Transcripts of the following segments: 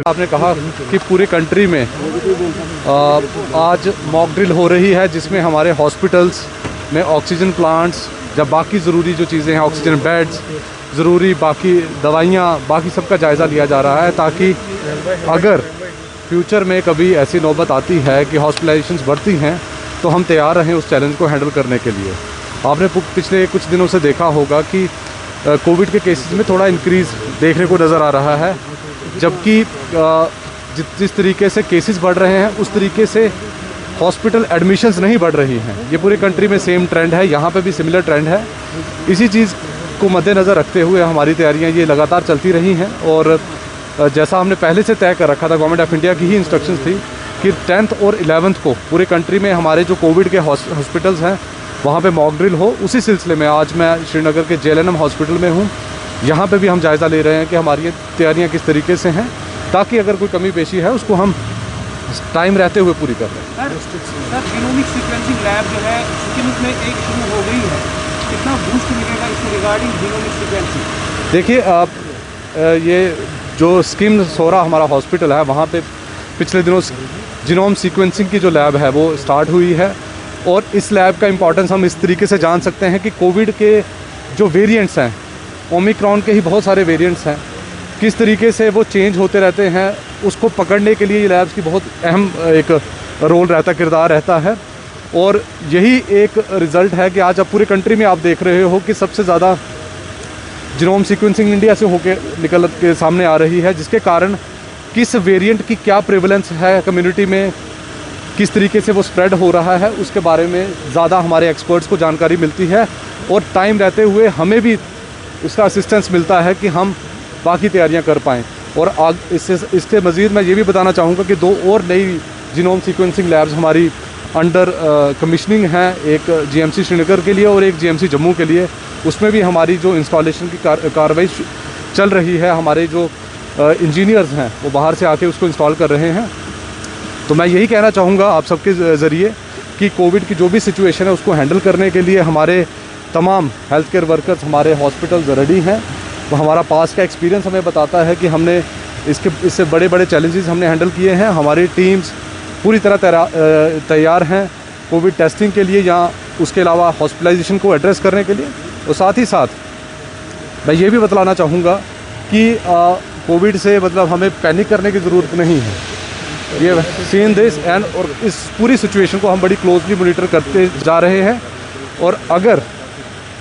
आपने कहा कि पूरी कंट्री में आज मॉक ड्रिल हो रही है, जिसमें हमारे हॉस्पिटल्स में ऑक्सीजन प्लांट्स या बाकी ज़रूरी जो चीज़ें हैं, ऑक्सीजन बेड्स, ज़रूरी बाकी दवाइयाँ, बाकी सब का जायज़ा लिया जा रहा है, ताकि अगर फ्यूचर में कभी ऐसी नौबत आती है कि हॉस्पिटलाइजेशंस बढ़ती हैं तो हम तैयार रहें उस चैलेंज को हैंडल करने के लिए। आपने पिछले कुछ दिनों से देखा होगा कि कोविड के केसेस में थोड़ा इंक्रीज़ देखने को नज़र आ रहा है, जबकि जिस तरीके से केसेस बढ़ रहे हैं उस तरीके से हॉस्पिटल एडमिशन्स नहीं बढ़ रही हैं। ये पूरी कंट्री में सेम ट्रेंड है, यहाँ पे भी सिमिलर ट्रेंड है। इसी चीज़ को मद्देनज़र रखते हुए हमारी तैयारियाँ ये लगातार चलती रही हैं, और जैसा हमने पहले से तय कर रखा था, गवर्नमेंट ऑफ इंडिया की ही इंस्ट्रक्शंस थी कि 10th और 11th को पूरे कंट्री में हमारे जो कोविड के हॉस्पिटल्स हैं वहाँ पे मॉक ड्रिल हो। उसी सिलसिले में आज मैं श्रीनगर के JLNM हॉस्पिटल में हूँ। यहाँ पे भी हम जायज़ा ले रहे हैं कि हमारी तैयारियाँ किस तरीके से हैं, ताकि अगर कोई कमी पेशी है उसको हम टाइम रहते हुए पूरी कर रहे हैं। सर जीनोमिक सीक्वेंसिंग लैब जो है सिक्किम में एक शुरू हो गई है, कितना बूस्ट मिलेगा इसके रिगार्डिंग जीनोमिक सीक्वेंसिंग? देखिए, आप ये जो स्किम सोरा हमारा हॉस्पिटल है, वहाँ पे पिछले दिनों जीनोम सीक्वेंसिंग की जो लैब है वो स्टार्ट हुई है, और इस लैब का इम्पोर्टेंस हम इस तरीके से जान सकते हैं कि कोविड के जो वेरिएंट्स हैं, ओमिक्रॉन के ही बहुत सारे वेरिएंट्स हैं, किस तरीके से वो चेंज होते रहते हैं, उसको पकड़ने के लिए ये लैब्स की बहुत अहम एक रोल रहता, किरदार रहता है। और यही एक रिज़ल्ट है कि आज अब पूरी कंट्री में आप देख रहे हो कि सबसे ज़्यादा जीनोम सीक्वेंसिंग इंडिया से होके निकल के सामने आ रही है, जिसके कारण किस वेरिएंट की क्या प्रेवलेंस है कम्युनिटी में, किस तरीके से वो स्प्रेड हो रहा है, उसके बारे में ज़्यादा हमारे एक्सपर्ट्स को जानकारी मिलती है, और टाइम रहते हुए हमें भी उसका असिस्टेंस मिलता है कि हम बाकी तैयारियां कर पाएँ। और इसके मज़ीद मैं ये भी बताना चाहूँगा कि 2 और नई जीनोम सीक्वेंसिंग लैब्स हमारी अंडर कमिशनिंग हैं, एक GMC श्रीनगर के लिए और एक GMC जम्मू के लिए। उसमें भी हमारी जो इंस्टॉलेशन की कार्रवाई चल रही है, हमारे जो इंजीनियर्स हैं वो बाहर से आके उसको इंस्टॉल कर रहे हैं। तो मैं यही कहना चाहूँगा आप सबके ज़रिए कि कोविड की जो भी सिचुएशन है उसको हैंडल करने के लिए हमारे तमाम हेल्थ केयर वर्कर्स, हमारे हॉस्पिटल्स रेडी हैं। वो हमारा पास का एक्सपीरियंस हमें बताता है कि हमने इससे बड़े बड़े चैलेंजेस हमने हैंडल किए हैं। हमारी टीम्स पूरी तरह तैयार हैं कोविड टेस्टिंग के लिए, या उसके अलावा हॉस्पिटलाइजेशन को एड्रेस करने के लिए। और साथ ही साथ मैं ये भी बतलाना चाहूँगा कि कोविड से मतलब हमें पैनिक करने की ज़रूरत नहीं है। ये सीन दिस एंड और इस पूरी सिचुएशन को हम बड़ी क्लोजली मॉनिटर करते जा रहे हैं, और अगर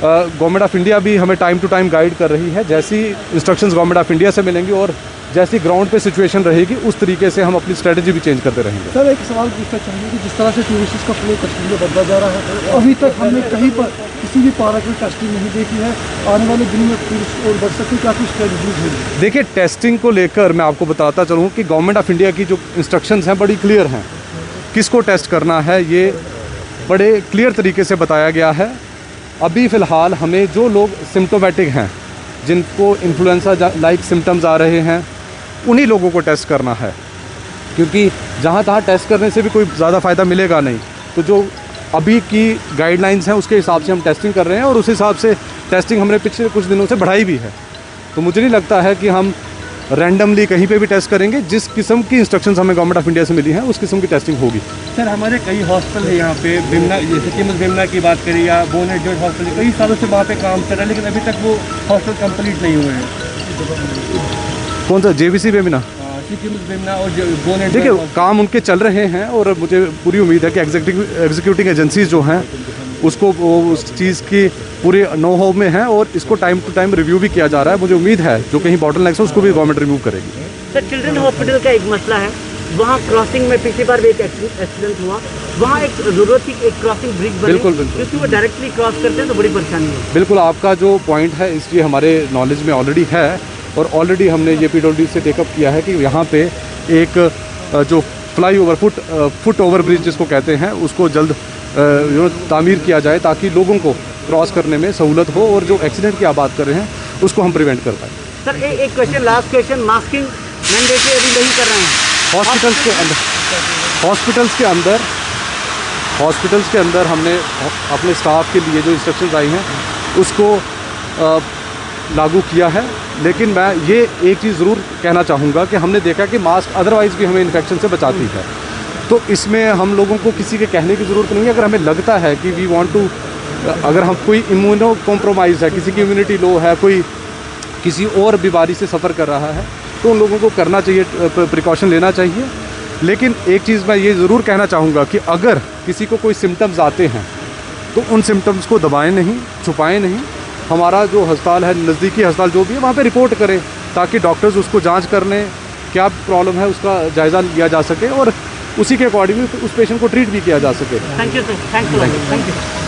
गवर्नमेंट ऑफ इंडिया भी हमें टाइम टू टाइम गाइड कर रही है, जैसी इंस्ट्रक्शंस गवर्नमेंट ऑफ इंडिया से मिलेंगी और जैसी ग्राउंड पे सिचुएशन रहेगी उस तरीके से हम अपनी स्ट्रेटजी भी चेंज करते रहेंगे। सर एक सवाल पूछना चाहेंगे कि जिस तरह से टूरिस्ट का फ्लो कश्मीर में बढ़ता जा रहा है, अभी तक हमने कहीं पर किसी भी पार्क में टेस्टिंग नहीं देखी है, आने वाले दिनों में टूरिस्ट और बढ़ सकते, क्या कुछ स्ट्रेटजीज है? देखिए, टेस्टिंग को लेकर मैं आपको बताता चलूँ कि गवर्नमेंट ऑफ इंडिया की जो इंस्ट्रक्शंस हैं बड़ी क्लियर हैं। किसको टेस्ट करना है ये बड़े क्लियर तरीके से बताया गया है। अभी फ़िलहाल हमें जो लोग सिम्टोमेटिक हैं, जिनको इन्फ्लुएंजा लाइक सिम्टम्स आ रहे हैं, उन्हीं लोगों को टेस्ट करना है, क्योंकि जहाँ तहाँ टेस्ट करने से भी कोई ज़्यादा फ़ायदा मिलेगा नहीं। तो जो अभी की गाइडलाइंस हैं उसके हिसाब से हम टेस्टिंग कर रहे हैं, और उस हिसाब से टेस्टिंग हमने पिछले कुछ दिनों से बढ़ाई भी है। तो मुझे नहीं लगता है कि हम रैंडमली कहीं पे भी टेस्ट करेंगे। जिस किस्म की इंस्ट्रक्शंस हमें गवर्नमेंट ऑफ इंडिया से मिली हैं उस किस्म की टेस्टिंग होगी। सर हमारे कई हॉस्पिटल है यहाँ पे, बिमना जैसे किम्स बिमना की बात करें या बोनेट जॉर्ज हॉस्पिटल, कई सालों से वहाँ पे काम कर रहा है, लेकिन अभी तक वो हॉस्पिटल कंप्लीट नहीं हुए हैं। कौन सा JVC बिमना? बिमना और बोनेट। देखिए, काम उनके चल रहे हैं, और मुझे पूरी उम्मीद है कि एग्जीक्यूटिंग एजेंसीज जो हैं उसको उस चीज़ की पूरी नो हाउ में है, और इसको टाइम टू टाइम रिव्यू भी किया जा रहा है। मुझे उम्मीद है जो कहीं बॉटलनेक्स है उसको भी गवर्नमेंट रिमूव करेगी। सर चिल्ड्रन हॉस्पिटल का एक मसला है, वहाँ क्रॉसिंग में पिछली बार भी एक एक्सीडेंट हुआ, वहाँ एक ज़रूरत थी एक क्रॉसिंग ब्रिज बने, बिल्कुल, क्योंकि वो डायरेक्टली क्रॉस करते हैं तो बड़ी परेशानी है। बिल्कुल, आपका जो पॉइंट है इसलिए हमारे नॉलेज में ऑलरेडी है, और ऑलरेडी हमने ये PWD से टेकअप किया है कि यहाँ पे एक जो फ्लाईओवर फुट ओवर ब्रिज जिसको कहते हैं उसको जल्द तामीर किया जाए, ताकि लोगों को क्रॉस करने में सहूलत हो, और जो एक्सीडेंट की आप बात कर रहे हैं उसको हम प्रिवेंट कर पाएँ। सर एक question, last question, masking mandatory अभी नहीं कर रहे हैं हॉस्पिटल्स के अंदर हॉस्पिटल्स के अंदर हमने अपने स्टाफ के लिए जो इंस्ट्रक्शंस आई हैं उसको लागू किया है। लेकिन मैं ये एक चीज़ ज़रूर कहना चाहूँगा कि हमने देखा कि मास्क अदरवाइज़ भी हमें इन्फेक्शन से बचाती है, तो इसमें हम लोगों को किसी के कहने की ज़रूरत नहीं है। अगर हमें लगता है कि वी वांट टू, अगर हम कोई इम्यूनो कॉम्प्रोमाइज़ है, किसी की इम्यूनिटी लो है, कोई किसी और बीमारी से सफ़र कर रहा है, तो उन लोगों को करना चाहिए, प्रिकॉशन लेना चाहिए। लेकिन एक चीज़ मैं ये ज़रूर कहना चाहूँगा कि अगर किसी को कोई सिम्टम्स आते हैं तो उन सिम्टम्स को दबाएं नहीं, छुपाएं नहीं। हमारा जो अस्पताल है, नज़दीकी अस्पताल जो भी है, वहाँ पे रिपोर्ट करें ताकि डॉक्टर्स उसको जांच कर लें, क्या प्रॉब्लम है उसका जायज़ा लिया जा सके और उसी के अकॉर्डिंगली उस पेशेंट को ट्रीट भी किया जा सके। Thank you sir, thank you.